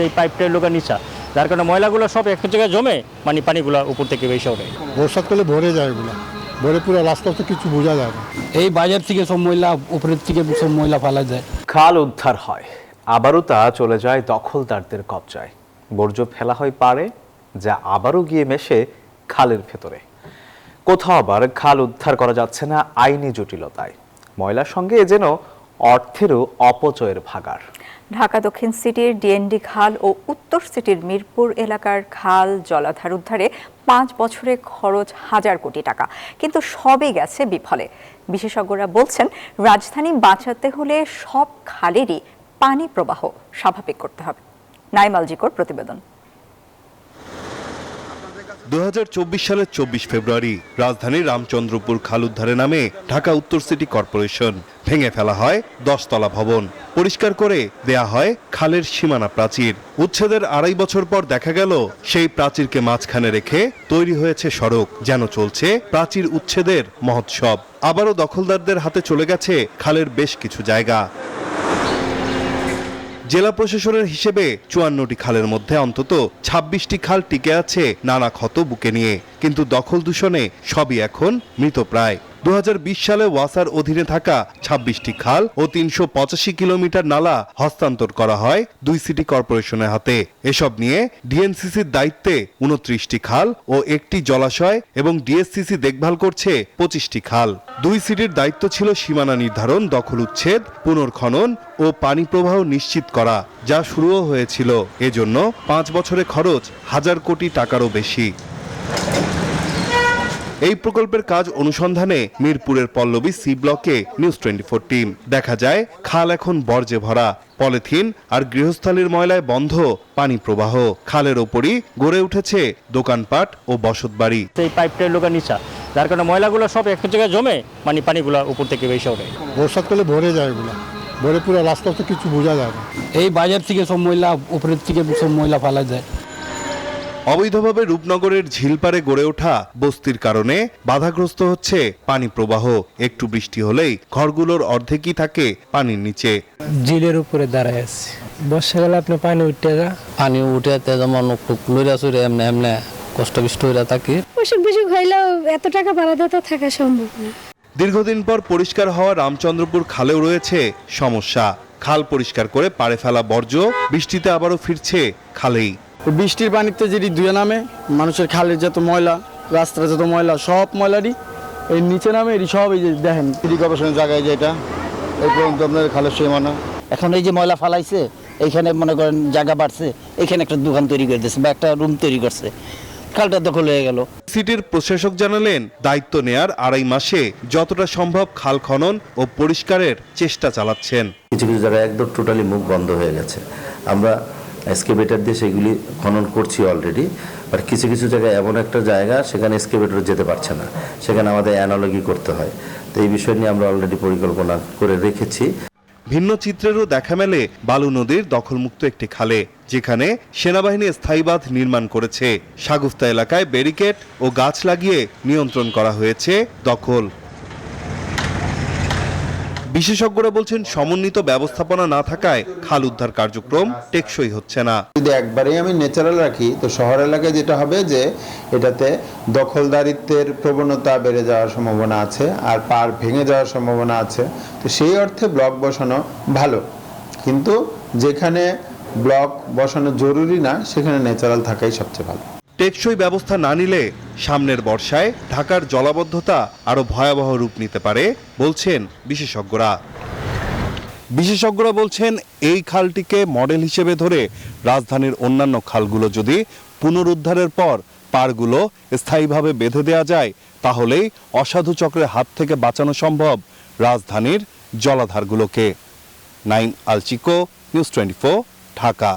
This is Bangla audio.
এই পাইপটার লোকের নিচা, যার কারণে ময়লাগুলো সব এক জায়গায় জমে, মানে পানিগুলো উপর থেকে বেশি ওঠে। বর্ষাকালে ভরে যায় এগুলো, ভরে পুরো রাস্তা তো কিছু বোঝা যায় না। এই বাজার থেকে সব ময়লা, উপরের থেকে সব ময়লা ফেলা যায়। খাল উদ্ধার হয়, আবারও তা চলে যায় দখলদারদের কবজায়। বর্জ্য ফেলা হয় পাড়ে, যা আবারও গিয়ে মেশে খালের ভেতরে। কোথাও আবার খাল উদ্ধার করা যাচ্ছে না আইনি জটিলতায়। ময়লার সঙ্গে এ যেন অর্থেরও অপচয়ের ভাগাড়। ঢাকা দক্ষিণ সিটির ডিএনডি খাল ও উত্তর সিটির মিরপুর এলাকার খাল জলাধার উদ্ধারে 5 বছরে খরচ হাজার কোটি টাকা, কিন্তু সবই গেছে বিফলে। বিশেষজ্ঞরা বলছেন, রাজধানী বাঁচাতে হলে সব খালেরই পানি প্রবাহ স্বাভাবিক করতে হবে। নাইম আলজিকোর প্রতিবেদন। 2024 সালের 24 ফেব্রুয়ারি রাজধানীর রামচন্দ্রপুর খাল উদ্ধারে নামে ঢাকা উত্তর সিটি কর্পোরেশন। ভেঙে ফেলা হয় 10 তলা ভবন, পরিষ্কার করে দেয়া হয় খালের সীমানা প্রাচীর। উচ্ছেদের 2.5 বছর পর দেখা গেল সেই প্রাচীরকে মাঝখানে রেখে তৈরি হয়েছে সড়ক, যেন চলছে প্রাচীর উচ্ছেদের মহোৎসব। আবারও দখলদারদের হাতে চলে গেছে খালের বেশ কিছু জায়গা। জেলা প্রশাসনের হিসেবে 54টি খালের মধ্যে অন্তত 26টি খাল টিকে আছে নানা ক্ষত বুকে নিয়ে, কিন্তু দখল দূষণে সবই এখন মৃতপ্রায়। 2020 সালে ওয়াসার অধীনে থাকা 26টি খাল ও 385 কিলোমিটার নালা হস্তান্তর করা হয় 2 সিটি কর্পোরেশনের হাতে। এসব নিয়ে ডিএনসিসির দায়িত্বে 29টি খাল ও একটি জলাশয় এবং ডিএসসিসি দেখভাল করছে 25টি খাল। 2 সিটির দায়িত্ব ছিল সীমানা নির্ধারণ, দখল উচ্ছেদ, পুনর্খনন ও পানি প্রবাহ নিশ্চিত করা, যা শুরুও হয়েছিল। এজন্য 5 বছরে খরচ হাজার কোটি টাকারও বেশি। এই প্রকল্পের কাজ অনুসন্ধানে মিরপুরের পল্লবী সি ব্লকে নিউজ 24 টিম। দেখা যায় খাল এখন বর্জ্যে ভরা, পলিথিন আর গৃহস্থালির ময়লায় বন্ধ পানি প্রবাহ। খালের ওপরই গড়ে উঠেছে দোকানপাট ও বসতবাড়ি। এই পাইপটার লোকের নিচা, যার কারণে ময়লাগুলো সব এক জায়গায় জমে, মানে পানিগুলো উপর থেকে বেশি ওঠে। বর্ষাকালে ভরে যায় এগুলো, ভরে পুরো রাস্তা তো কিছু বোঝা যায় না। এই বাজার থেকে সব ময়লা, উপরের থেকে সব ময়লা ফেলা যায়। অবৈধভাবে রূপনগরের ঝিলপাড়ে গড়ে ওঠা বস্তির কারণে বাধাগ্রস্ত হচ্ছে পানি প্রবাহ। একটু বৃষ্টি হলেই ঘরগুলোর অর্ধেকই থাকে পানির নিচে। জিলের উপরে দাঁড়ায় আছে, বর্ষাকালে আপনি পানি উঠে পানি উঠে যেমন লইরা চুরে এমনি এমনি কষ্ট বিষ্ট হইরা থাকি। অসুখ বিসুখ হইলেও এত টাকা ভাড়া তো থাকা সম্ভব না। দীর্ঘদিন পর পরিষ্কার হওয়া রামচন্দ্রপুর খালেও রয়েছে সমস্যা। খাল পরিষ্কার করে পাড়ে ফেলা বর্জ্য বৃষ্টিতে আবারও ফিরছে খালেই। বৃষ্টির পানিতে যেটি ধুয়ে নামে, মানুষের খালের যত ময়লা, রাস্তার যত ময়লা, সব ময়লারই এই নিচে নামে। এটি সব এই যে দেখেন সিটি কর্পোরেশনের জায়গায় যেটা এই পর্যন্ত আপনার খালের সীমানা। এখন এই যে ময়লা ফালাইছে, এইখানে মনে করেন জায়গা বাড়ছে, এখানে একটা দোকান তৈরি করে দিয়েছে বা একটা রুম তৈরি করছে, খালটা দখল হয়ে গেল। সিটির প্রশাসক জানালেন, দায়িত্ব নেয়ার 2.5 মাসে যতটা সম্ভব খাল খনন ও পরিষ্কারের চেষ্টা চালাচ্ছেন। কিছু কিছু জায়গায় একদম টোটালি মুখ বন্ধ হয়ে গেছে। আমরা এক্সকেভেটর দিয়ে সেগুলি খনন করছি অলরেডি, আর কিছু কিছু জায়গায় এমন একটা জায়গা সেখানে এক্সকেভেটর যেতে পারছে না, সেখানে আমাদের অ্যানালজি করতে হয়। তো এই বিষয় নিয়ে আমরা অলরেডি পরিকল্পনা করে রেখেছি। ভিন্ন চিত্রেরও দেখা মেলে বালু নদীর দখলমুক্ত একটি খালে, যেখানে সেনাবাহিনী স্থায়ী বাঁধ নির্মাণ করেছে। সাগুফতা এলাকায় ব্যারিকেড ও গাছ লাগিয়ে নিয়ন্ত্রণ করা হয়েছে দখল। বিশেষজ্ঞরা বলছেন, সমন্বিত ব্যবস্থাপনা না থাকায় খাল উদ্ধার কার্যক্রম টেকসই হচ্ছে না। যদি একবারেই আমি ন্যাচারাল রাখি, তো শহর এলাকায় যেটা হবে যে এটাতে দখলদারিত্বের প্রবণতা বেড়ে যাওয়ার সম্ভাবনা আছে, আর পার ভেঙে যাওয়ার সম্ভাবনা আছে। তো সেই অর্থে ব্লক বসানো ভালো, কিন্তু যেখানে ব্লক বসানো জরুরি না, সেখানে ন্যাচারাল থাকাই সবচেয়ে ভালো। টেকসই ব্যবস্থা না নিলে সামনের বর্ষায় ঢাকার জলাবদ্ধতা আরো ভয়াবহ রূপ নিতে পারে বলছেন বিশেষজ্ঞরা বলছেন, এই খালটিকে মডেল হিসেবে ধরে রাজধানীর অন্যান্য খালগুলো যদি পুনরুদ্ধারের পর পাড়গুলো স্থায়ীভাবে বেঁধে দেওয়া যায়, তাহলেই অসাধু চক্রের হাত থেকে বাঁচানো সম্ভব রাজধানীর জলাধারগুলোকে। নাইম আলচিকো, নিউজ 24, ঢাকা।